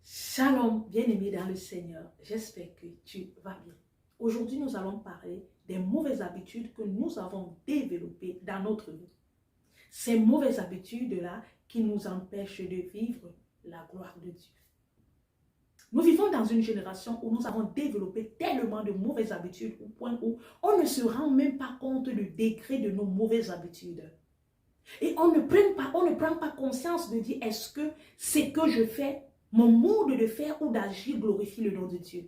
Shalom, bien-aimé dans le Seigneur, j'espère que tu vas bien. Aujourd'hui, nous allons parler des mauvaises habitudes que nous avons développées dans notre vie. Ces mauvaises habitudes-là qui nous empêchent de vivre la gloire de Dieu. Nous vivons dans une génération où nous avons développé tellement de mauvaises habitudes au point où on ne se rend même pas compte du degré de nos mauvaises habitudes. Et on ne prend pas conscience de dire est-ce que ce que je fais, mon mode de faire ou d'agir glorifie le nom de Dieu.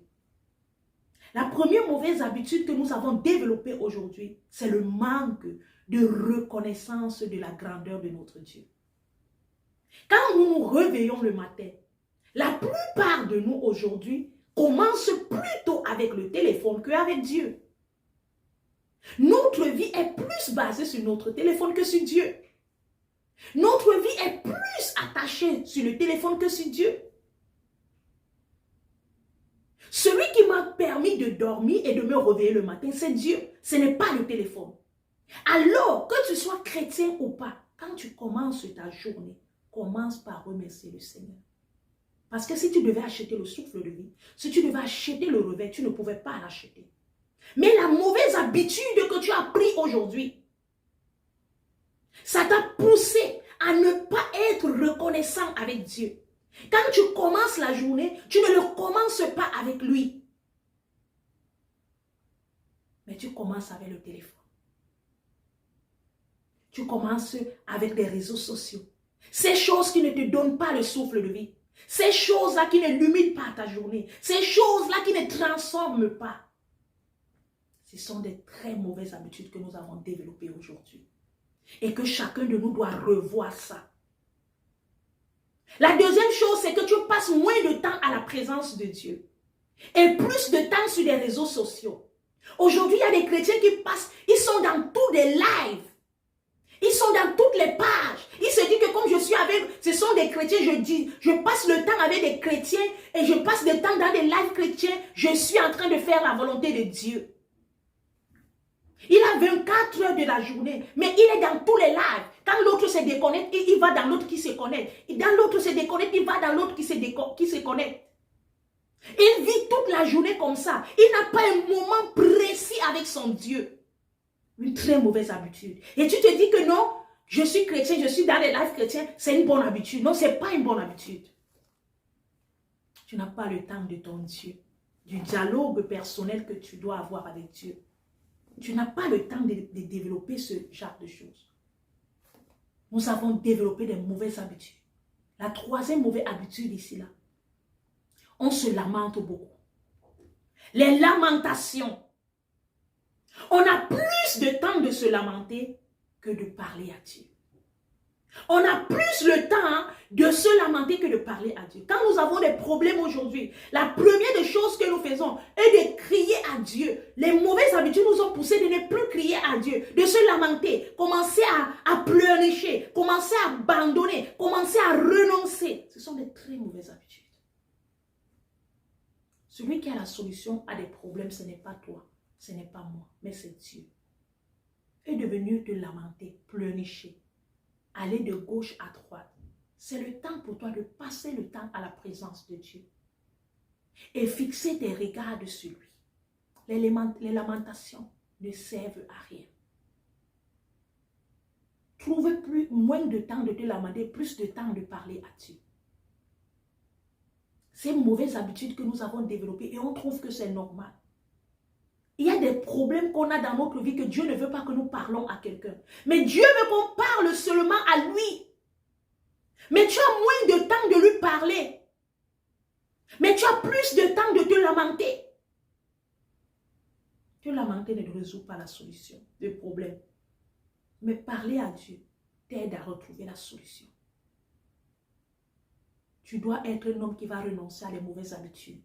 La première mauvaise habitude que nous avons développée aujourd'hui, c'est le manque de reconnaissance de la grandeur de notre Dieu. Quand nous nous réveillons le matin, la plupart de nous aujourd'hui commencent plutôt avec le téléphone qu'avec Dieu. Notre vie est plus basée sur notre téléphone que sur Dieu. Notre vie est plus attachée sur le téléphone que sur Dieu. Celui qui m'a permis de dormir et de me réveiller le matin, c'est Dieu. Ce n'est pas le téléphone. Alors, que tu sois chrétien ou pas, quand tu commences ta journée, commence par remercier le Seigneur. Parce que si tu devais acheter le souffle de vie, si tu devais acheter le réveil, tu ne pouvais pas l'acheter. Mais la mauvaise habitude que tu as prise aujourd'hui, ça t'a poussé à ne pas être reconnaissant avec Dieu. Quand tu commences la journée, tu ne le commences pas avec lui. Mais tu commences avec le téléphone. Tu commences avec les réseaux sociaux. Ces choses qui ne te donnent pas le souffle de vie. Ces choses-là qui n'illuminent pas ta journée. Ces choses-là qui ne transforment pas. Ce sont des très mauvaises habitudes que nous avons développées aujourd'hui. Et que chacun de nous doit revoir ça. La deuxième chose, c'est que tu passes moins de temps à la présence de Dieu. Et plus de temps sur les réseaux sociaux. Aujourd'hui, il y a des chrétiens qui passent, ils sont dans tous les lives. Ils sont dans toutes les pages. Ils se disent que comme je suis avec, ce sont des chrétiens, je passe le temps avec des chrétiens et je passe le temps dans des lives chrétiens. Je suis en train de faire la volonté de Dieu. Il a 24 heures de la journée, mais il est dans tous les lives. Quand l'autre se déconnecte, il va dans l'autre qui se connecte. Et dans l'autre se déconnecte, il va dans l'autre qui se connecte. Il vit toute la journée comme ça. Il n'a pas un moment précis avec son Dieu. Une très mauvaise habitude. Et tu te dis que non, je suis chrétien, je suis dans les lives chrétiens, c'est une bonne habitude. Non, ce n'est pas une bonne habitude. Tu n'as pas le temps de ton Dieu, du dialogue personnel que tu dois avoir avec Dieu. Tu n'as pas le temps de développer ce genre de choses. Nous avons développé des mauvaises habitudes. La troisième mauvaise habitude ici, là, on se lamente beaucoup. Les lamentations. On a plus de temps de se lamenter que de parler à Dieu. On a plus le temps de se lamenter que de parler à Dieu. Quand nous avons des problèmes aujourd'hui, la première des choses que nous faisons est de crier à Dieu. Les mauvaises habitudes nous ont poussé de ne plus crier à Dieu, de se lamenter, commencer à pleurnicher, commencer à abandonner, commencer à renoncer. Ce sont des très mauvaises habitudes. Celui qui a la solution à des problèmes, ce n'est pas toi, ce n'est pas moi, mais c'est Dieu. Et de venir te lamenter, pleurnicher, aller de gauche à droite. C'est le temps pour toi de passer le temps à la présence de Dieu. Et fixer tes regards sur lui. Les lamentations ne servent à rien. Trouve moins de temps de te lamenter, plus de temps de parler à Dieu. Ces mauvaises habitudes que nous avons développées et on trouve que c'est normal. Il y a des problèmes qu'on a dans notre vie que Dieu ne veut pas que nous parlons à quelqu'un. Mais Dieu veut qu'on parle seulement à lui. Mais tu as moins de temps de lui parler. Mais tu as plus de temps de te lamenter. Te lamenter ne résout pas la solution du problème. Mais parler à Dieu t'aide à retrouver la solution. Tu dois être un homme qui va renoncer à les mauvaises habitudes.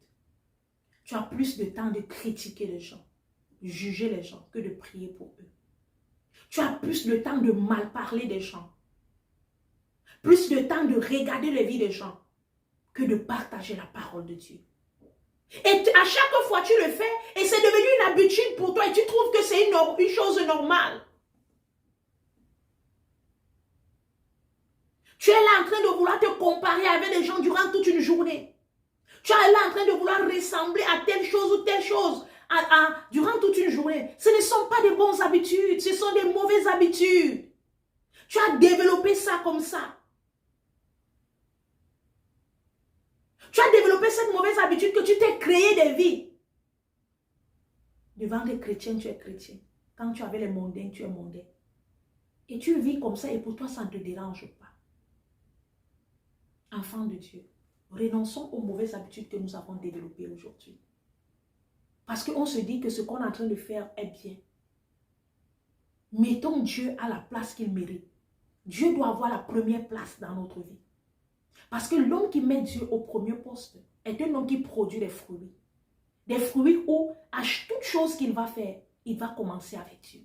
Tu as plus de temps de critiquer les gens, juger les gens, que de prier pour eux. Tu as plus de temps de mal parler des gens. Plus de temps de regarder les vies des gens que de partager la parole de Dieu. Et à chaque fois tu le fais et c'est devenu une habitude pour toi et tu trouves que c'est une chose normale. Tu es là en train de vouloir te comparer avec les gens durant toute une journée. Tu es là en train de vouloir ressembler à telle chose ou telle chose durant toute une journée. Ce ne sont pas des bonnes habitudes, ce sont des mauvaises habitudes. Tu as développé ça comme ça. Tu as développé cette mauvaise habitude que tu t'es créé des vies. Devant les chrétiens, tu es chrétien. Quand tu avais les mondains, tu es mondain. Et tu vis comme ça et pour toi, ça ne te dérange pas. Enfants de Dieu, renonçons aux mauvaises habitudes que nous avons développées aujourd'hui. Parce qu'on se dit que ce qu'on est en train de faire est bien. Mettons Dieu à la place qu'il mérite. Dieu doit avoir la première place dans notre vie. Parce que l'homme qui met Dieu au premier poste est un homme qui produit des fruits. Des fruits où, à toute chose qu'il va faire, il va commencer avec Dieu.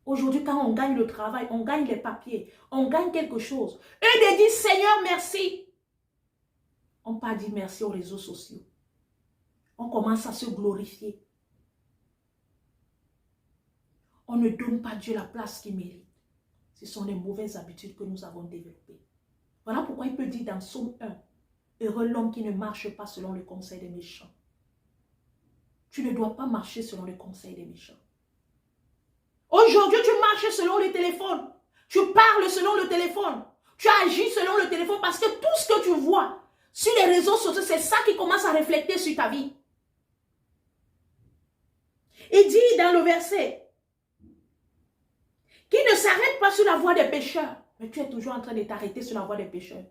Aujourd'hui, quand on gagne le travail, on gagne les papiers, on gagne quelque chose. Eux de dire Seigneur, merci. On ne pas dire merci aux réseaux sociaux. On commence à se glorifier. On ne donne pas Dieu la place qu'il mérite. Ce sont les mauvaises habitudes que nous avons développées. Voilà pourquoi il peut dire dans Psaume 1, heureux l'homme qui ne marche pas selon le conseil des méchants. Tu ne dois pas marcher selon le conseil des méchants. Aujourd'hui, tu marches selon le téléphone. Tu parles selon le téléphone. Tu agis selon le téléphone parce que tout ce que tu vois sur les réseaux sociaux, c'est ça qui commence à refléter sur ta vie. Il dit dans le verset, qui ne s'arrête pas sur la voie des pécheurs. Mais tu es toujours en train de t'arrêter sur la voie des pécheurs.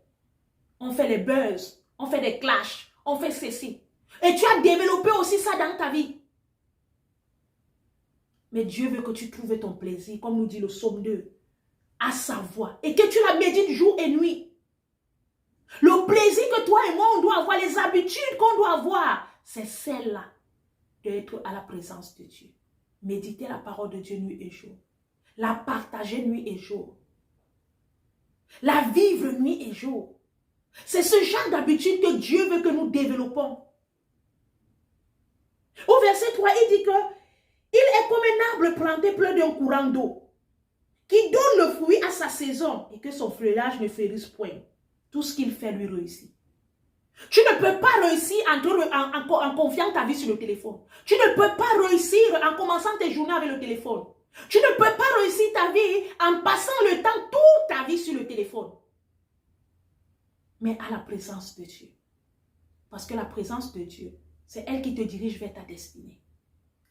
On fait les buzz, on fait des clashs, on fait ceci. Et tu as développé aussi ça dans ta vie. Mais Dieu veut que tu trouves ton plaisir, comme nous dit le psaume 2, à sa voix. Et que tu la médites jour et nuit. Le plaisir que toi et moi, on doit avoir, les habitudes qu'on doit avoir, c'est celle-là d'être à la présence de Dieu. Méditer la parole de Dieu nuit et jour. La partager nuit et jour. La vivre nuit et jour. C'est ce genre d'habitude que Dieu veut que nous développons. Au verset 3, il dit que il est comme un arbre planté plein d'un courant d'eau, qui donne le fruit à sa saison et que son feuillage ne férisse point. Tout ce qu'il fait lui réussit. Tu ne peux pas réussir en confiant ta vie sur le téléphone. Tu ne peux pas réussir en commençant tes journées avec le téléphone. Tu ne peux pas réussir ta vie en passant le temps, toute ta vie sur le téléphone. Mais à la présence de Dieu. Parce que la présence de Dieu, c'est elle qui te dirige vers ta destinée.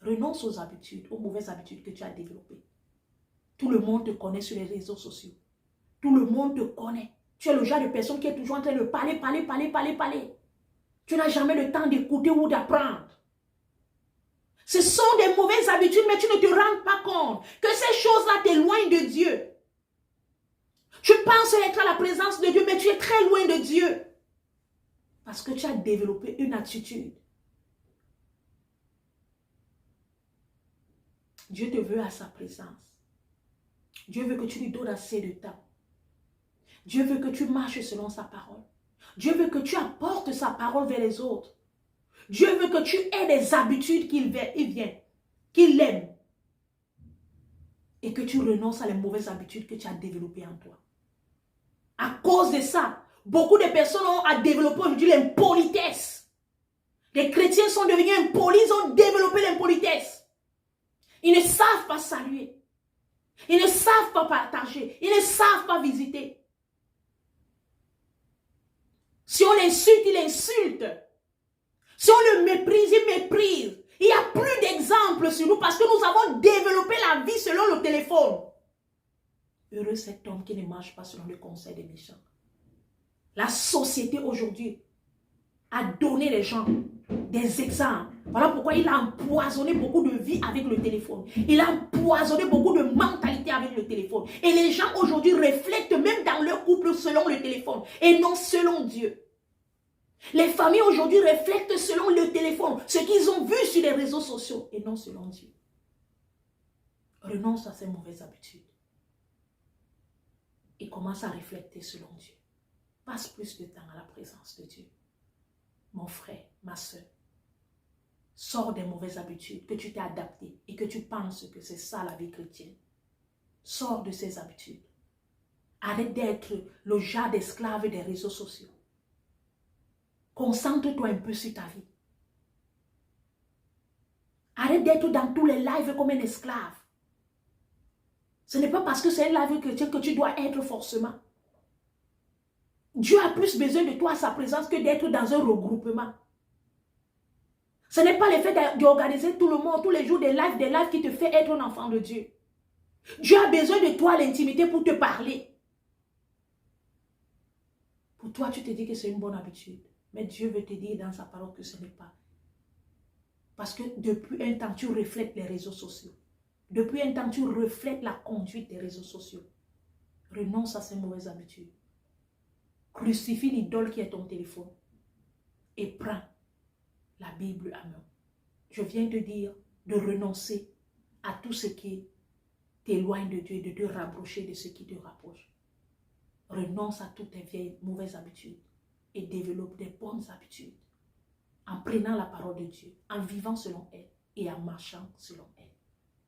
Renonce aux habitudes, aux mauvaises habitudes que tu as développées. Tout le monde te connaît sur les réseaux sociaux. Tout le monde te connaît. Tu es le genre de personne qui est toujours en train de parler. Tu n'as jamais le temps d'écouter ou d'apprendre. Ce sont des mauvaises habitudes, mais tu ne te rends pas compte que ces choses-là t'éloignent de Dieu. Tu penses être à la présence de Dieu, mais tu es très loin de Dieu. Parce que tu as développé une attitude. Dieu te veut à sa présence. Dieu veut que tu lui donnes assez de temps. Dieu veut que tu marches selon sa parole. Dieu veut que tu apportes sa parole vers les autres. Dieu veut que tu aies des habitudes qu'il aime. Et que tu renonces à les mauvaises habitudes que tu as développées en toi. À cause de ça, beaucoup de personnes ont à développer aujourd'hui l'impolitesse. Les chrétiens sont devenus impolis, ils ont développé l'impolitesse. Ils ne savent pas saluer. Ils ne savent pas partager. Ils ne savent pas visiter. Si on l'insulte, il insulte. Si on le méprise, il méprise. Il n'y a plus d'exemples sur nous parce que nous avons développé la vie selon le téléphone. Heureux cet homme qui ne marche pas selon le conseil des méchants. La société aujourd'hui a donné les gens des exemples. Voilà pourquoi il a empoisonné beaucoup de vies avec le téléphone. Il a empoisonné beaucoup de mentalités avec le téléphone. Et les gens aujourd'hui reflètent même dans leur couple selon le téléphone et non selon Dieu. Les familles aujourd'hui reflètent selon le téléphone ce qu'ils ont vu sur les réseaux sociaux et non selon Dieu. Renonce à ces mauvaises habitudes et commence à refléter selon Dieu. Passe plus de temps à la présence de Dieu. Mon frère, ma soeur, sors des mauvaises habitudes que tu t'es adapté et que tu penses que c'est ça la vie chrétienne. Sors de ces habitudes. Arrête d'être le genre d'esclave des réseaux sociaux. Concentre-toi un peu sur ta vie. Arrête d'être dans tous les lives comme un esclave. Ce n'est pas parce que c'est un live chrétien que tu dois être forcément. Dieu a plus besoin de toi à sa présence que d'être dans un regroupement. Ce n'est pas le fait d'organiser tout le monde, tous les jours des lives qui te fait être un enfant de Dieu. Dieu a besoin de toi à l'intimité pour te parler. Pour toi, tu te dis que c'est une bonne habitude. Mais Dieu veut te dire dans sa parole que ce n'est pas. Parce que depuis un temps, tu reflètes les réseaux sociaux. Depuis un temps, tu reflètes la conduite des réseaux sociaux. Renonce à ces mauvaises habitudes. Crucifie l'idole qui est ton téléphone. Et prends la Bible à main. Je viens de dire de renoncer à tout ce qui t'éloigne de Dieu et de te rapprocher de ce qui te rapproche. Renonce à toutes tes vieilles mauvaises habitudes et développe des bonnes habitudes en prenant la parole de Dieu, en vivant selon elle et en marchant selon elle.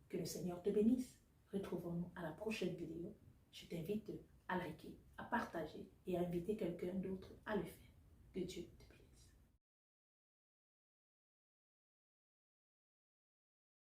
Que le Seigneur te bénisse. Retrouvons-nous à la prochaine vidéo. Je t'invite à liker, à partager et à inviter quelqu'un d'autre à le faire. Que Dieu